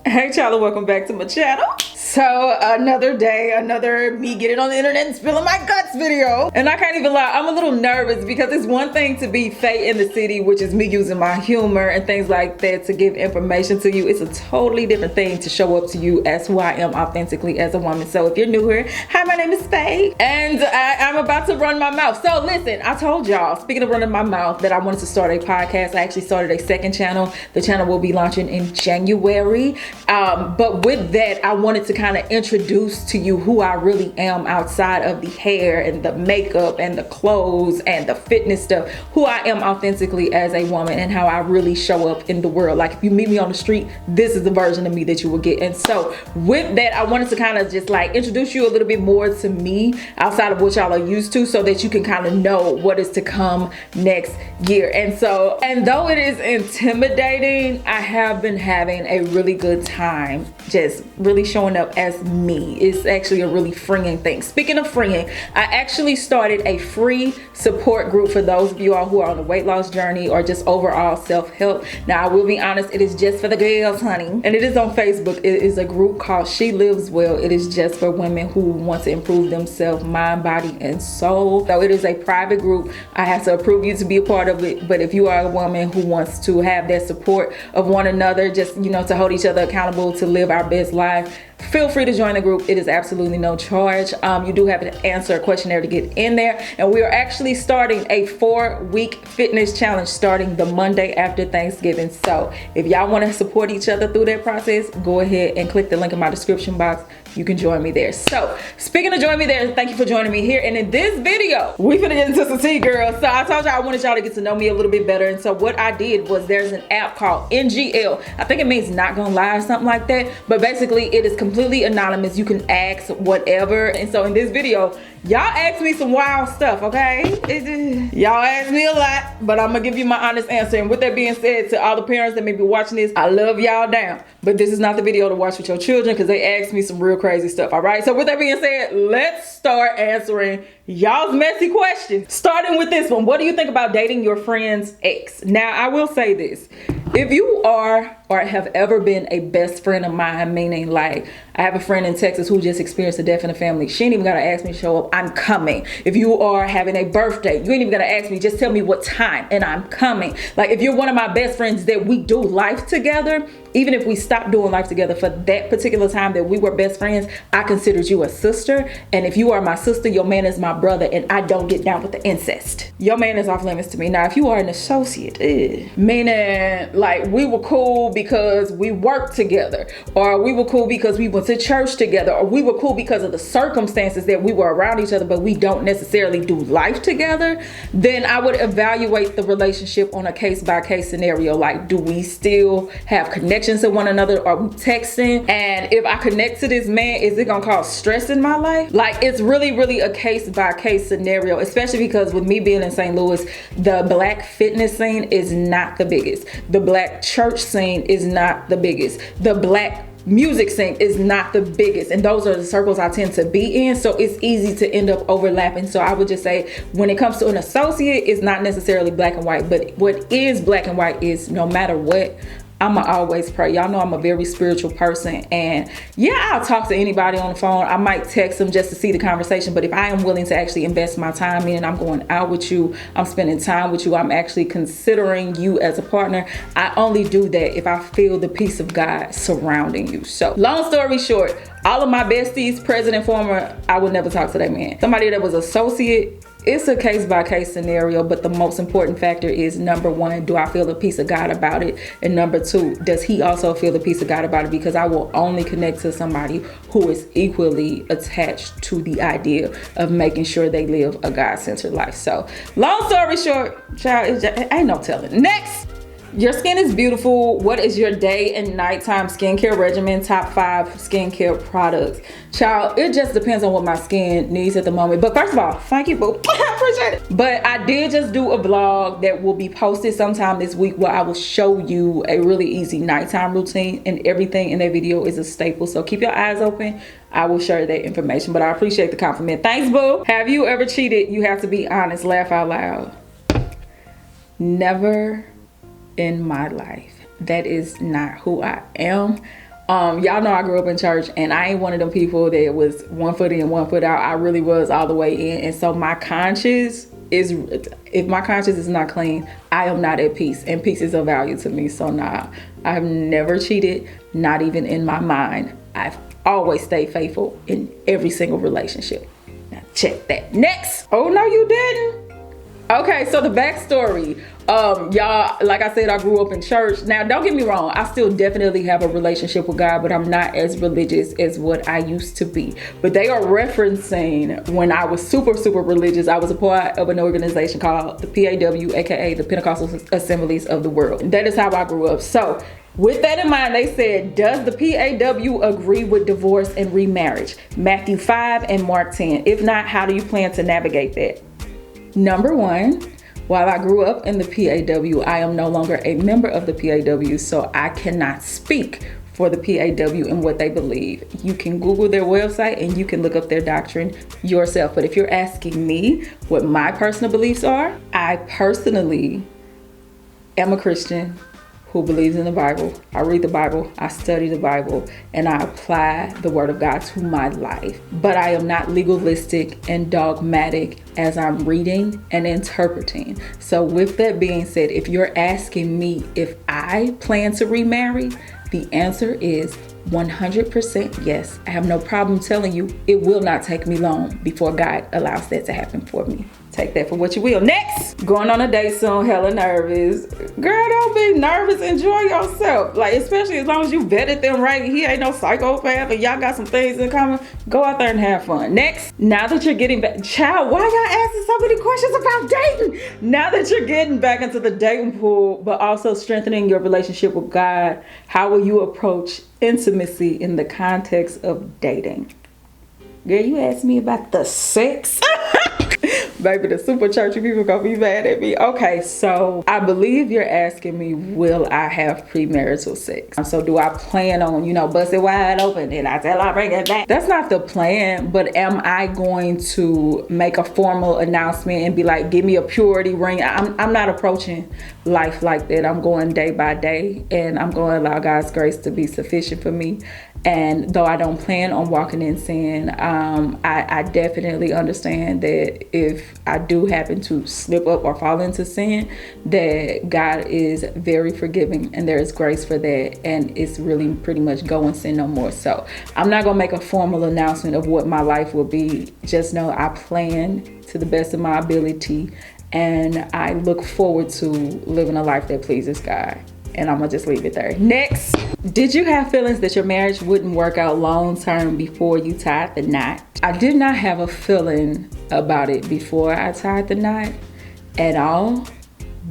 Hey y'all, and welcome back to my channel. So another day, another me getting on the internet and spilling my guts video. And I can't even lie, I'm a little nervous because it's one thing to be fake in the city, which is me using my humor and things like that to give information to you. It's a totally different thing to show up to you as who I am authentically as a woman. So if you're new here, hi, my name is Faye, and I'm about to run my mouth. So listen, I told y'all, speaking of running my mouth, that I wanted to start a podcast. I actually started a second channel. The channel will be launching in January. But with that, I wanted to kind of introduce to you who I really am outside of the hair and the makeup and the clothes and the fitness stuff, who I am authentically as a woman and how I really show up in the world. Like if you meet me on the street, this is the version of me that you will get. And so with that, I wanted to kind of just like introduce you a little bit more to me outside of what y'all are used to, so that you can kind of know what is to come next year. And though it is intimidating, I have been having a really good time just really showing up as me. It's actually a really freeing thing. Speaking of freeing, I actually started a free support group for those of you all who are on a weight loss journey or just overall self-help. Now, I will be honest, it is just for the girls, honey. And it is on Facebook. It is a group called She Lives Well. It is just for women who want to improve themselves, mind, body, and soul. So it is a private group. I have to approve you to be a part of it. But if you are a woman who wants to have that support of one another, just, you know, to hold each other accountable, to live our best life, feel free to join the group. It is absolutely no charge. You do have to answer a questionnaire to get in there. And we are actually starting a 4-week fitness challenge starting the Monday after Thanksgiving. So if y'all want to support each other through that process, go ahead and click the link in my description box. You can join me there. So speaking of join me there, thank you for joining me here. And in this video, we finna get into some tea, girls. So I told y'all I wanted y'all to get to know me a little bit better. And so what I did was, there's an app called NGL. I think it means not gonna lie or something like that. But basically it is completely anonymous. You can ask whatever. And so in this video, y'all asked me some wild stuff, okay? Y'all asked me a lot, but I'm gonna give you my honest answer. And with that being said, to all the parents that may be watching this, I love y'all down. But this is not the video to watch with your children, because they asked me some real crazy stuff, all right? So with that being said, let's start answering y'all's messy questions. Starting with this one, what do you think about dating your friend's ex? Now, I will say this. If you are or have ever been a best friend of mine, meaning like I have a friend in Texas who just experienced a death in the family. She ain't even gotta ask me to show up, I'm coming. If you are having a birthday, you ain't even gotta ask me, just tell me what time and I'm coming. Like if you're one of my best friends that we do life together, even if we stopped doing life together for that particular time that we were best friends, I considered you a sister. And if you are my sister, your man is my brother, and I don't get down with the incest. Your man is off limits to me. Now, if you are an associate, meaning like we were cool because we worked together, or we were cool because we went to church together, or we were cool because of the circumstances that we were around each other, but we don't necessarily do life together, then I would evaluate the relationship on a case-by-case scenario. Like, do we still have connections to one another? Are we texting? And if I connect to this man, is it gonna cause stress in my life? Like, it's really a case-by-case scenario, especially because with me being in St. Louis, the black fitness scene is not the biggest. The black church scene is not the biggest. The black music scene is not the biggest, and those are the circles I tend to be in, so it's easy to end up overlapping. So I would just say, when it comes to an associate, it's not necessarily black and white, but what is black and white is, no matter what, I'ma always pray. Y'all know I'm a very spiritual person, and yeah, I'll talk to anybody on the phone. I might text them just to see the conversation, but if I am willing to actually invest my time in, I'm going out with you, I'm spending time with you, I'm actually considering you as a partner, I only do that if I feel the peace of God surrounding you. So long story short, all of my besties, present and former, I would never talk to that man. Somebody that was associate, it's a case-by-case scenario, but the most important factor is, number one, do I feel the peace of God about it? And number two, does he also feel the peace of God about it? Because I will only connect to somebody who is equally attached to the idea of making sure they live a God-centered life. So long story short, child, ain't no telling. Next. Your skin is beautiful. What is your day and nighttime skincare regimen? Top 5 skincare products. Child, it just depends on what my skin needs at the moment. But first of all, thank you, boo. I appreciate it. But I did just do a vlog that will be posted sometime this week where I will show you a really easy nighttime routine, and everything in that video is a staple. So keep your eyes open. I will share that information, but I appreciate the compliment. Thanks, boo. Have you ever cheated? You have to be honest. Laugh out loud. Never in my life. That is not who I am. Y'all know I grew up in church, and I ain't one of them people that was 1 foot in, 1 foot out. I really was all the way in. And so my conscience is, if my conscience is not clean, I am not at peace, and peace is of value to me. So nah, I've never cheated, not even in my mind. I've always stayed faithful in every single relationship. Now check that. Next. Oh no, you didn't. Okay, so the backstory. Y'all, like I said, I grew up in church. Now, don't get me wrong, I still definitely have a relationship with God, but I'm not as religious as what I used to be. But they are referencing when I was super religious. I was a part of an organization called the PAW, aka the Pentecostal Assemblies of the World. That is how I grew up. So with that in mind, they said, does the PAW agree with divorce and remarriage? Matthew 5 and Mark 10. If not, how do you plan to navigate that? Number one, while I grew up in the PAW, I am no longer a member of the PAW, so I cannot speak for the PAW and what they believe. You can Google their website and you can look up their doctrine yourself. But if you're asking me what my personal beliefs are, I personally am a Christian who believes in the Bible. I read the Bible, I study the Bible, and I apply the word of God to my life. But I am not legalistic and dogmatic as I'm reading and interpreting. So with that being said, if you're asking me if I plan to remarry, the answer is 100% yes. I have no problem telling you it will not take me long before God allows that to happen for me. Take that for what you will. Next, going on a date soon, hella nervous. Girl, don't be nervous, enjoy yourself. Like, especially as long as you vetted them right. He ain't no psychopath and y'all got some things in common. Go out there and have fun. Next, now that you're getting back, child, why y'all asking so many questions about dating? Now that you're getting back into the dating pool, but also strengthening your relationship with God, how will you approach intimacy in the context of dating? Girl, you asked me about the sex. Baby, the super churchy people gonna be mad at me. Okay, so I believe you're asking me, will I have premarital sex? So do I plan on, bust it wide open and I tell her bring it back? That's not the plan, but am I going to make a formal announcement and be like, give me a purity ring? I'm not approaching life like that. I'm going day by day, and I'm going to allow God's grace to be sufficient for me. And though I don't plan on walking in sin, I definitely understand that if I do happen to slip up or fall into sin, that God is very forgiving and there is grace for that. And it's really pretty much go and sin no more. So I'm not going to make a formal announcement of what my life will be. Just know I plan to the best of my ability, and I look forward to living a life that pleases God. And I'm gonna just leave it there. Next, did you have feelings that your marriage wouldn't work out long term before you tied the knot? I did not have a feeling about it before I tied the knot at all.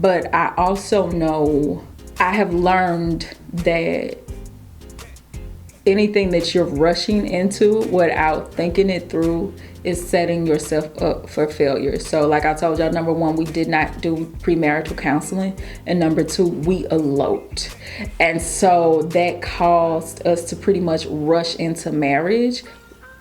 But I also know I have learned that anything that you're rushing into without thinking it through is setting yourself up for failure. So like I told y'all, number one, we did not do premarital counseling, and number two, we eloped. And so that caused us to pretty much rush into marriage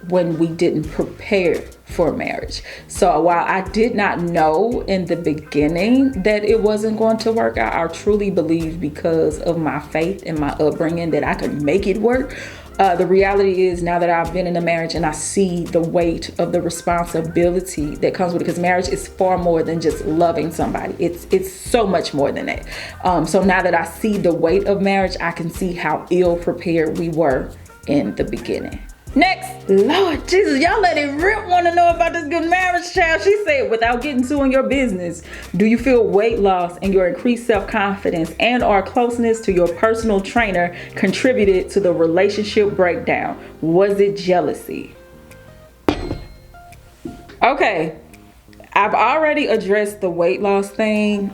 when we didn't prepare for marriage. So while I did not know in the beginning that it wasn't going to work out, I truly believe because of my faith and my upbringing that I could make it work. The reality is, now that I've been in a marriage and I see the weight of the responsibility that comes with it, because marriage is far more than just loving somebody. It's so much more than that. So now that I see the weight of marriage, I can see how ill prepared we were in the beginning. Next, Lord Jesus, y'all let it rip. Want to know about this good marriage, child? She said, without getting too in your business, do you feel weight loss and your increased self-confidence and or closeness to your personal trainer contributed to the relationship breakdown? Was it jealousy? Okay, I've already addressed the weight loss thing.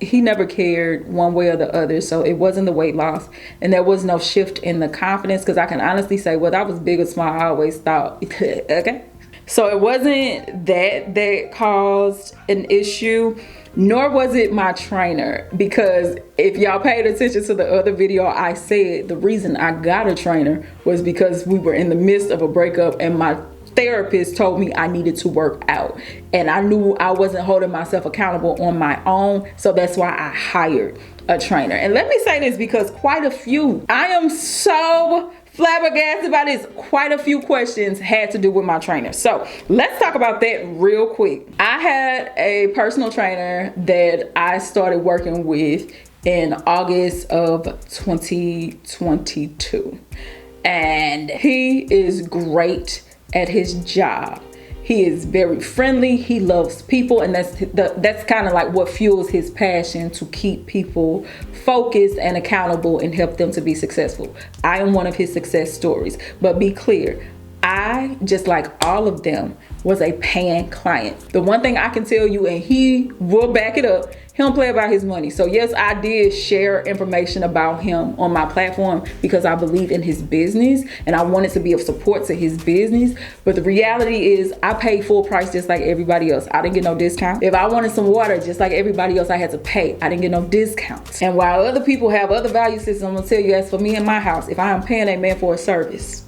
He never cared one way or the other, so it wasn't the weight loss, and there was no shift in the confidence, because I can honestly say whether I was big or small, I always thought okay. So it wasn't that caused an issue, nor was it my trainer, because if y'all paid attention to the other video, I said the reason I got a trainer was because we were in the midst of a breakup and my therapist told me I needed to work out, and I knew I wasn't holding myself accountable on my own, so that's why I hired a trainer. And let me say this because quite a few, I am so flabbergasted by this, quite a few questions had to do with my trainer. So let's talk about that real quick. I had a personal trainer that I started working with in August of 2022. And he is great at his job. He is very friendly. He loves people, and that's kind of like what fuels his passion to keep people focused and accountable and help them to be successful. I am one of his success stories. But be clear, I, just like all of them, was a paying client. The one thing I can tell you, and he will back it up, he don't play about his money. So yes, I did share information about him on my platform because I believe in his business and I wanted to be of support to his business. But the reality is I paid full price just like everybody else. I didn't get no discount. If I wanted some water, just like everybody else, I had to pay. I didn't get no discounts. And while other people have other value systems, I'm gonna tell you, as for me and my house, if I am paying a man for a service,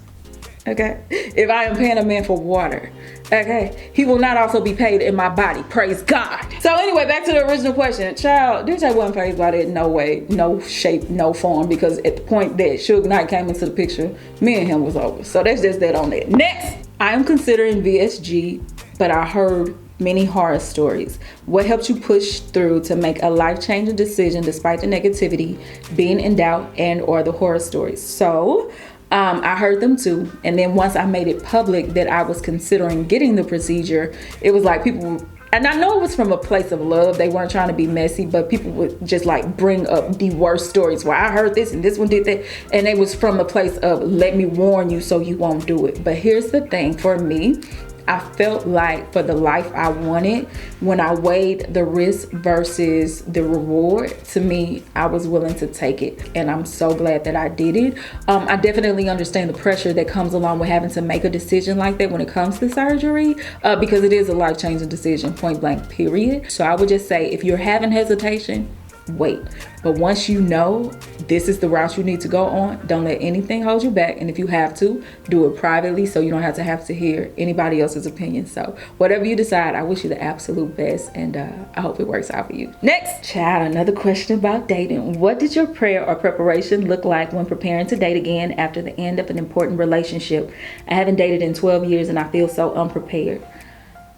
okay, if I am paying a man for water, okay, he will not also be paid in my body. Praise God. So anyway, back to the original question. Child, DJ wasn't paid by that, no way, no shape, no form, because at the point that Suge Knight came into the picture, me and him was over. So that's just that on that. Next, I am considering VSG, but I heard many horror stories. What helped you push through to make a life-changing decision despite the negativity, being in doubt, and or the horror stories? So I heard them too. And then once I made it public that I was considering getting the procedure, it was like people, and I know it was from a place of love. They weren't trying to be messy, but people would just like bring up the worst stories where I heard this and this one did that. And it was from a place of, let me warn you so you won't do it. But here's the thing, for me, I felt like for the life I wanted, when I weighed the risk versus the reward, to me, I was willing to take it. And I'm so glad that I did it. I definitely understand the pressure that comes along with having to make a decision like that when it comes to surgery, because it is a life-changing decision, point blank, period. So I would just say, if you're having hesitation, wait. But once you know this is the route you need to go on, don't let anything hold you back. And if you have to, do it privately so you don't have to hear anybody else's opinion. So whatever you decide, I wish you the absolute best, and I hope it works out for you. Next, child, another question about dating. What did your prayer or preparation look like when preparing to date again after the end of an important relationship? I haven't dated in 12 years and I feel so unprepared.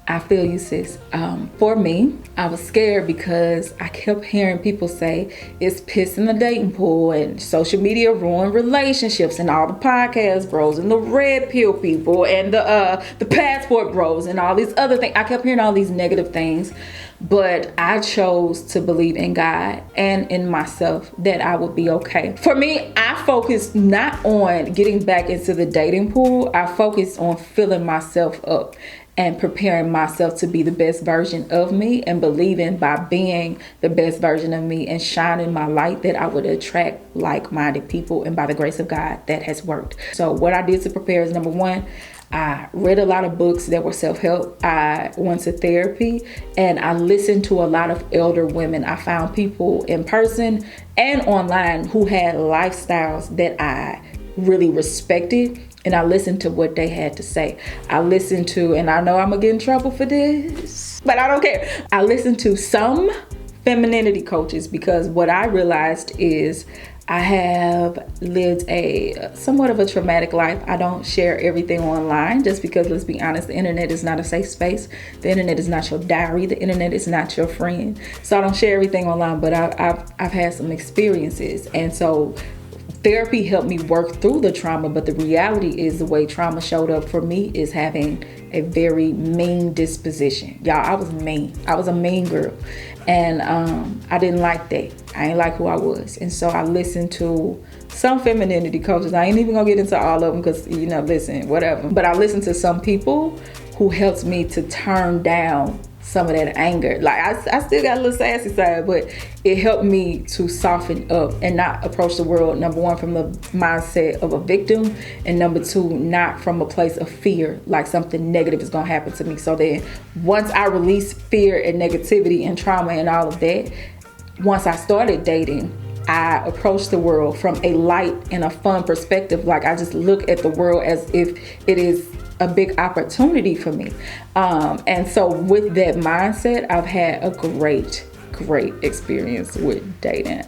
I feel you, sis. For me, I was scared because I kept hearing people say it's piss in the dating pool and social media ruin relationships, and all the podcast bros and the red pill people and the passport bros and all these other things. I kept hearing all these negative things, but I chose to believe in God and in myself that I would be okay. For me, I focused not on getting back into the dating pool. I focused on filling myself up and preparing myself to be the best version of me, and believing by being the best version of me and shining my light that I would attract like-minded people. And by the grace of God, that has worked. So what I did to prepare is, number one, I read a lot of books that were self-help. I went to therapy, and I listened to a lot of elder women. I found people in person and online who had lifestyles that I really respected, and I listened to what they had to say. I listened to, and I know I'm gonna get in trouble for this, but I don't care. I listened to some femininity coaches because what I realized is I have lived a somewhat of a traumatic life. I don't share everything online just because, let's be honest, the internet is not a safe space. The internet is not your diary. The internet is not your friend. So I don't share everything online, but I've had some experiences. And so therapy helped me work through the trauma, but the reality is the way trauma showed up for me is having a very mean disposition. Y'all, I was mean. I was a mean girl. And I didn't like that. I ain't like who I was. And so I listened to some femininity coaches. I ain't even gonna get into all of them because, you know, listen, whatever. But I listened to some people who helped me to turn down some of that anger. Like I still got a little sassy side, but it helped me to soften up and not approach the world, number one, from the mindset of a victim, and number two, not from a place of fear, like something negative is gonna happen to me. So then once I released fear and negativity and trauma and all of that, once I started dating, I approached the world from a light and a fun perspective. Like I just look at the world as if it is a big opportunity for me. And so with that mindset, I've had a great great experience with dating.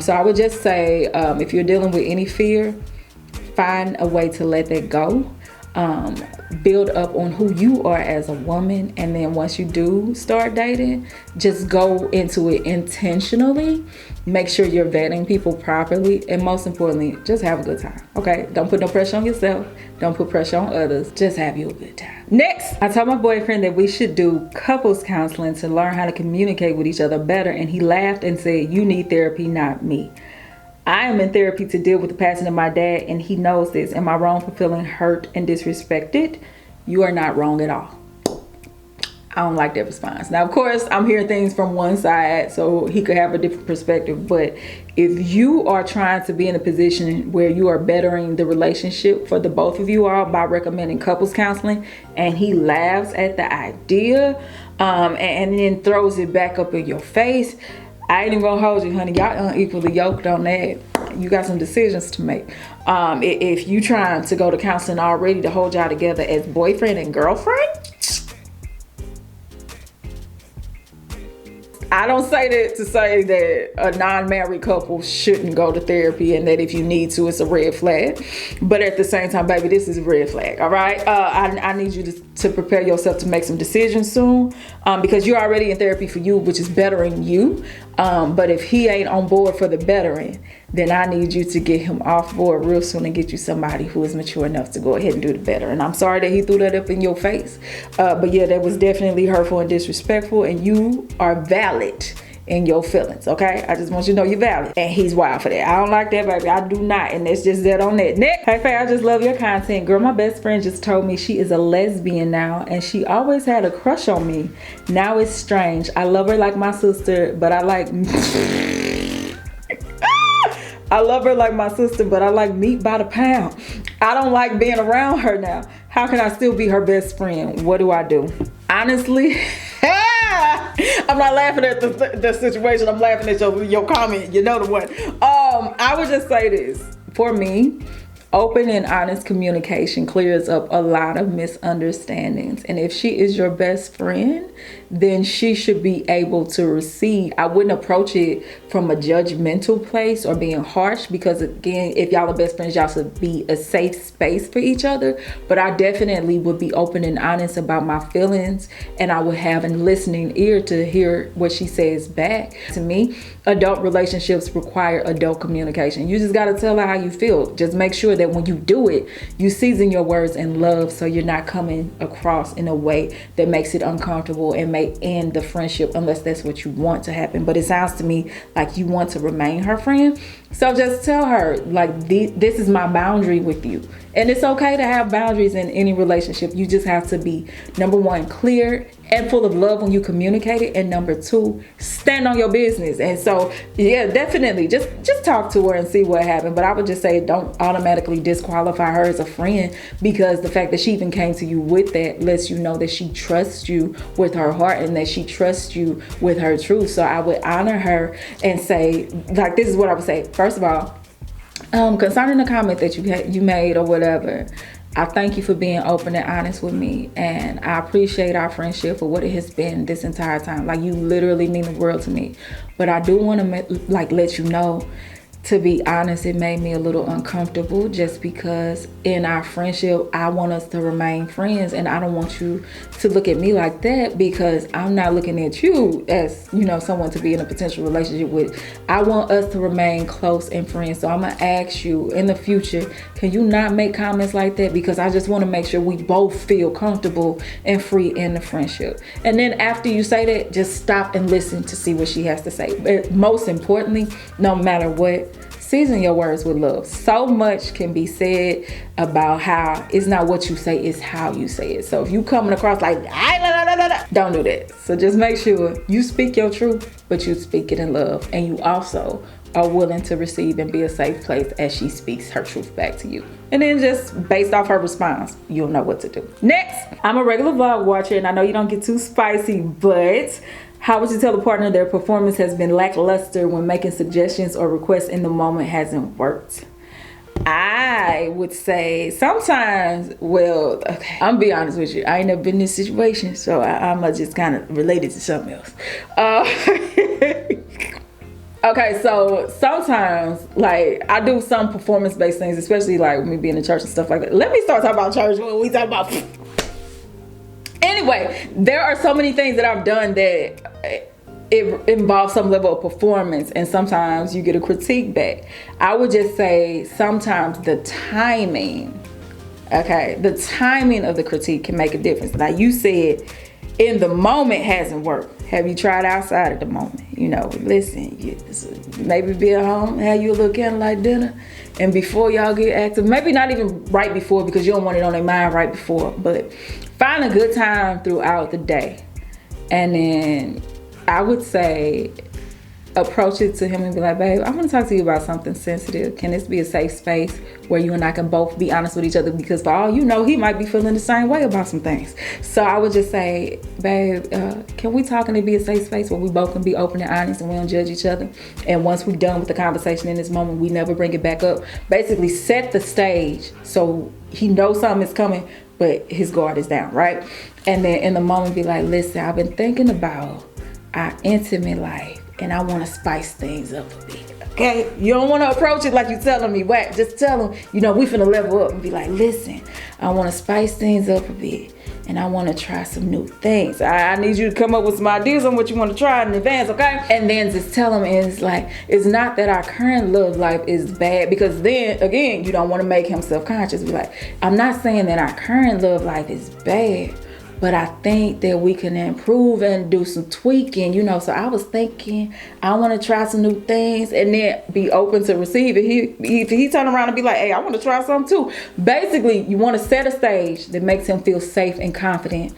So I would just say, if you're dealing with any fear, find a way to let that go. Build up on who you are as a woman, and then once you do start dating, just go into it intentionally. Make sure you're vetting people properly, and most importantly, just have a good time. Okay, don't put no pressure on yourself, don't put pressure on others, just have you a good time. Next, I told my boyfriend that we should do couples counseling to learn how to communicate with each other better, and he laughed and said, "You need therapy, not me." I am in therapy to deal with the passing of my dad, and he knows this. Am I wrong for feeling hurt and disrespected? You are not wrong at all. I don't like that response. Now, of course, I'm hearing things from one side, so he could have a different perspective. But if you are trying to be in a position where you are bettering the relationship for the both of you all by recommending couples counseling, and he laughs at the idea and then throws it back up in your face, I ain't even gonna hold you, honey. Y'all unequally yoked on that. You got some decisions to make. If you trying to go to counseling already to hold y'all together as boyfriend and girlfriend, I don't say that to say that a non-married couple shouldn't go to therapy, and that if you need to, it's a red flag. But at the same time, baby, this is a red flag, all right? I need you to prepare yourself to make some decisions soon, because you're already in therapy for you, which is bettering you. But if he ain't on board for the bettering, then I need you to get him off board real soon and get you somebody who is mature enough to go ahead and do the better. And I'm sorry that he threw that up in your face. But yeah, that was definitely hurtful and disrespectful, and you are valid in your feelings, okay? I just want you to know you're valid, and he's wild for that. I don't like that, baby. I do not, and that's just that on that. Next, hey Faye, I just love your content. Girl, my best friend just told me she is a lesbian now, and she always had a crush on me. Now it's strange. I love her like my sister, but I like I love her like my sister, but I like meat by the pound. I don't like being around her now. How can I still be her best friend? What do I do? Honestly, I'm not laughing at the situation. I'm laughing at your comment. You know the one. I would just say this. For me, open and honest communication clears up a lot of misunderstandings. And if she is your best friend, then she should be able to receive. I wouldn't approach it from a judgmental place or being harsh, because again, if y'all are best friends, y'all should be a safe space for each other. But I definitely would be open and honest about my feelings, and I would have a listening ear to hear what she says back. To me, adult relationships require adult communication. You just got to tell her how you feel. Just make sure that when you do it, you season your words in love, so you're not coming across in a way that makes it uncomfortable and may end the friendship, unless that's what you want to happen. But it sounds to me like you want to remain her friend. So just tell her, like, this is my boundary with you. And it's okay to have boundaries in any relationship. You just have to be, number one, clear and full of love when you communicate it, and number two, stand on your business. And so, yeah, definitely just talk to her and see what happened. But I would just say, don't automatically disqualify her as a friend, because the fact that she even came to you with that lets you know that she trusts you with her heart, and that she trusts you with her truth. So I would honor her and say, like, this is what I would say. First of all, concerning the comment that you made or whatever, I thank you for being open and honest with me, and I appreciate our friendship for what it has been this entire time. Like, you literally mean the world to me. But I do want to let you know, to be honest, it made me a little uncomfortable, just because in our friendship, I want us to remain friends, and I don't want you to look at me like that, because I'm not looking at you as, you know, someone to be in a potential relationship with. I want us to remain close and friends. So I'm gonna ask you in the future, can you not make comments like that? Because I just want to make sure we both feel comfortable and free in the friendship. And then after you say that, just stop and listen to see what she has to say. But most importantly, no matter what, season your words with love. So much can be said about how it's not what you say, it's how you say it. So if you coming across like, don't do that. So just make sure you speak your truth, but you speak it in love. And you also are willing to receive and be a safe place as she speaks her truth back to you. And then just based off her response, you'll know what to do. Next, I'm a regular vlog watcher, and I know you don't get too spicy, but how would you tell a partner their performance has been lackluster when making suggestions or requests in the moment hasn't worked? I would say sometimes, well, okay, I'm gonna be honest with you. I ain't never been in this situation, so I'm just kind of related to something else. Okay, so sometimes, like, I do some performance-based things, especially like me being in church and stuff like that. Let me start talking about church when we talk about. Anyway, there are so many things that I've done that it involves some level of performance, and sometimes you get a critique back. I would just say sometimes the timing, okay, the timing of the critique can make a difference. Like you said, in the moment hasn't worked. Have you tried outside of the moment? You know, listen, maybe be at home, have you a little candlelight dinner, and before y'all get active, maybe not even right before because you don't want it on their mind right before, but find a good time throughout the day. And then I would say approach it to him and be like, babe, I want to talk to you about something sensitive. Can this be a safe space where you and I can both be honest with each other? Because for all you know, he might be feeling the same way about some things. So I would just say, babe, can we talk and it be a safe space where we both can be open and honest and we don't judge each other? And once we're done with the conversation in this moment, we never bring it back up. Basically set the stage so he knows something is coming, but his guard is down, right? And then in the moment be like, listen, I've been thinking about our intimate life and I want to spice things up a bit. Okay, you don't want to approach it like you telling me whack. Just tell him, you know, we finna level up and be like, listen, I want to spice things up a bit and I want to try some new things. I need you to come up with some ideas on what you want to try in advance, okay? And then just tell him, and it's like, it's not that our current love life is bad, because then again, you don't want to make him self-conscious. Be like, I'm not saying that our current love life is bad, but I think that we can improve and do some tweaking, you know. So I was thinking, I want to try some new things, and then be open to receive it. He turn around and be like, hey, I want to try something too. Basically, you want to set a stage that makes him feel safe and confident.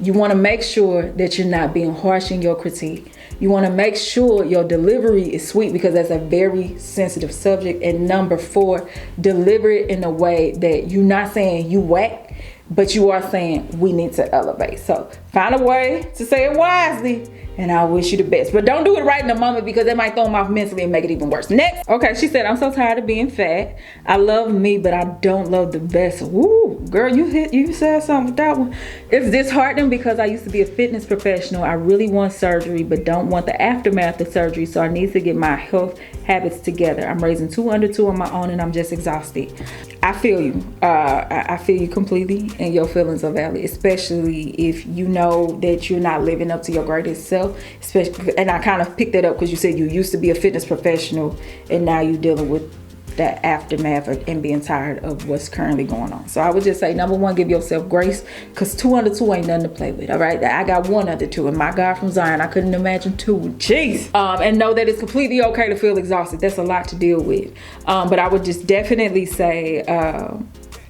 You want to make sure that you're not being harsh in your critique. You want to make sure your delivery is sweet, because that's a very sensitive subject. And number 4, deliver it in a way that you're not saying you whack, but you are saying we need to elevate. So find a way to say it wisely, and I wish you the best. But don't do it right in the moment, because it might throw him off mentally and make it even worse. Next. Okay, she said, I'm so tired of being fat. I love me, but I don't love the best. Woo, girl, you said something with that one. It's disheartening because I used to be a fitness professional. I really want surgery, but don't want the aftermath of surgery. So I need to get my health habits together. I'm raising 2 under 2 on my own, and I'm just exhausted. I feel you. I feel you completely, and your feelings are valid, especially if you know that you're not living up to your greatest self. Especially, and I kind of picked that up because you said you used to be a fitness professional, and now you're dealing with that aftermath and being tired of what's currently going on. So I would just say, number 1, give yourself grace, because 2 under 2 ain't nothing to play with. All right, I got 1 under 2, and my God from Zion, I couldn't imagine 2. Jeez. And know that it's completely okay to feel exhausted. That's a lot to deal with. But I would just definitely say,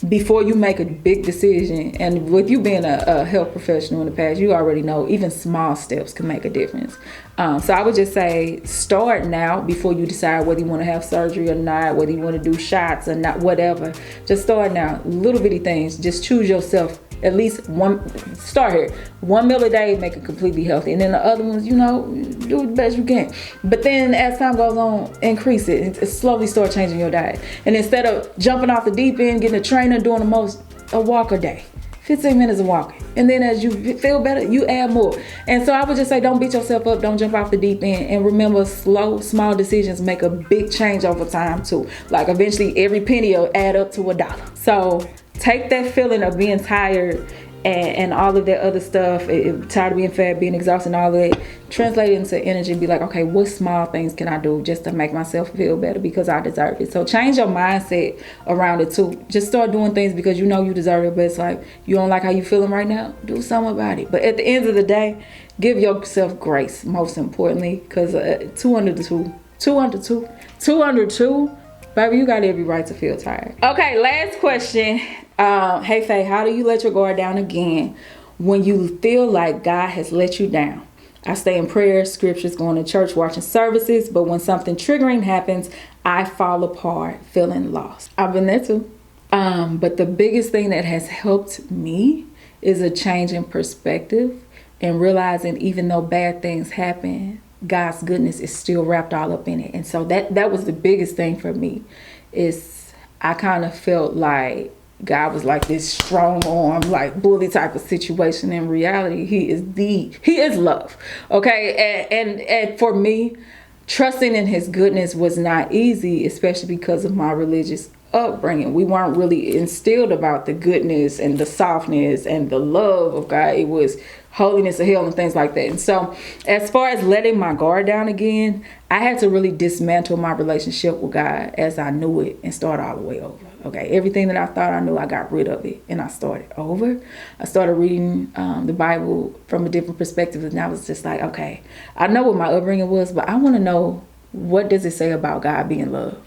before you make a big decision, and with you being a health professional in the past, you already know even small steps can make a difference. So I would just say, start now before you decide whether you want to have surgery or not, whether you want to do shots or not, whatever. Just start now. Little bitty things. Just choose yourself. At least one, start here. 1 meal a day, make it completely healthy. And then the other ones, you know, do the best you can. But then as time goes on, increase it. And slowly start changing your diet. And instead of jumping off the deep end, getting a trainer, doing a walk a day. 15 minutes of walking. And then as you feel better, you add more. And so I would just say, don't beat yourself up. Don't jump off the deep end. And remember, small decisions make a big change over time too. Like eventually every penny will add up to $1. So take that feeling of being tired and all of that other stuff, tired of being fat, being exhausted, and all of that, translate it into energy and be like, okay, what small things can I do just to make myself feel better, because I deserve it. So change your mindset around it too. Just start doing things because you know you deserve it, but it's like, you don't like how you feeling right now, do something about it. But at the end of the day, give yourself grace, most importantly, because 2 under 2, baby, you got every right to feel tired. Okay, last question. Hey Faye, how do you let your guard down again when you feel like God has let you down? I stay in prayer, scriptures, going to church, watching services, but when something triggering happens, I fall apart, feeling lost. I've been there too. But the biggest thing that has helped me is a change in perspective and realizing even though bad things happen, God's goodness is still wrapped all up in it. And so that was the biggest thing for me, is I kind of felt like God was like this strong arm, like bully type of situation. In reality, he is love. Okay. And for me, trusting in his goodness was not easy, especially because of my religious upbringing. We weren't really instilled about the goodness and the softness and the love of God. It was holiness of hell and things like that. And so as far as letting my guard down again, I had to really dismantle my relationship with God as I knew it and start all the way over. Okay, everything that I thought I knew, I got rid of it and I started over. I started reading the Bible from a different perspective, and I was just like, okay, I know what my upbringing was, but I want to know, what does it say about God being love?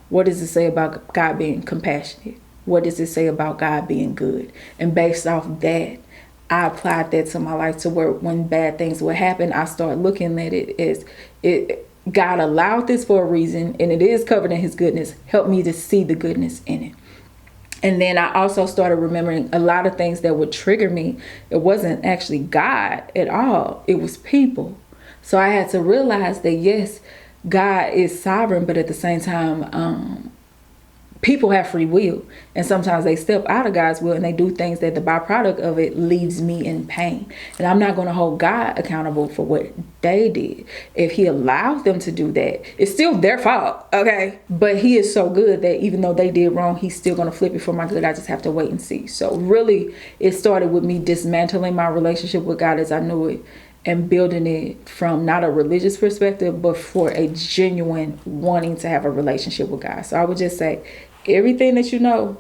What does it say about God being compassionate? What does it say about God being good? And based off that, I applied that to my life, to where when bad things would happen, I started looking at it as God allowed this for a reason, and it is covered in his goodness. Help me to see the goodness in it. And then I also started remembering a lot of things that would trigger me. It wasn't actually God at all. It was people. So I had to realize that, yes, God is sovereign, but at the same time, people have free will, and sometimes they step out of God's will and they do things that the byproduct of it leaves me in pain. And I'm not going to hold God accountable for what they did. If he allowed them to do that, it's still their fault, okay? But he is so good that even though they did wrong, he's still going to flip it for my good. I just have to wait and see. So really, it started with me dismantling my relationship with God as I knew it, and building it from not a religious perspective, but for a genuine wanting to have a relationship with God. So I would just say, everything that you know,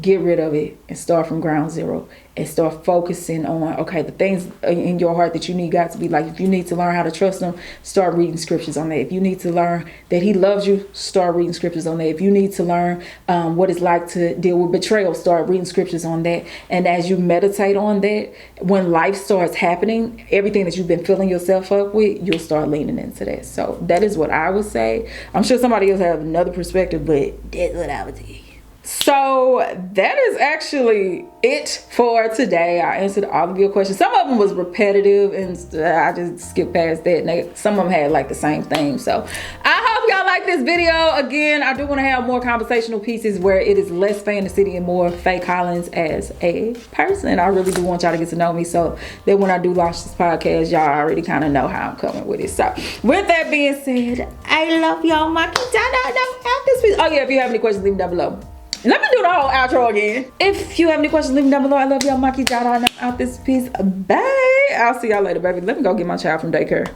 get rid of it and start from ground zero and start focusing on, okay, the things in your heart that you need God to be like. If you need to learn how to trust him, start reading scriptures on that. If you need to learn that he loves you, start reading scriptures on that. If you need to learn what it's like to deal with betrayal, start reading scriptures on that. And as you meditate on that, when life starts happening, everything that you've been filling yourself up with, you'll start leaning into that. So that is what I would say. I'm sure somebody else have another perspective, but that's what I would say. So that is actually it for today. I answered all of your questions. Some of them was repetitive and I just skipped past that. And some of them had like the same thing. So I hope y'all like this video. Again, I do want to have more conversational pieces where it is less fantasy and more Faye Collins as a person. I really do want y'all to get to know me, so that when I do launch this podcast, y'all already kind of know how I'm coming with it. So with that being said, I love y'all. Oh yeah, if you have any questions, leave them down below. Let me do the whole outro again. If you have any questions, leave them down below. I love y'all. Maki Jada out this piece. Bye. I'll see y'all later, baby. Let me go get my child from daycare.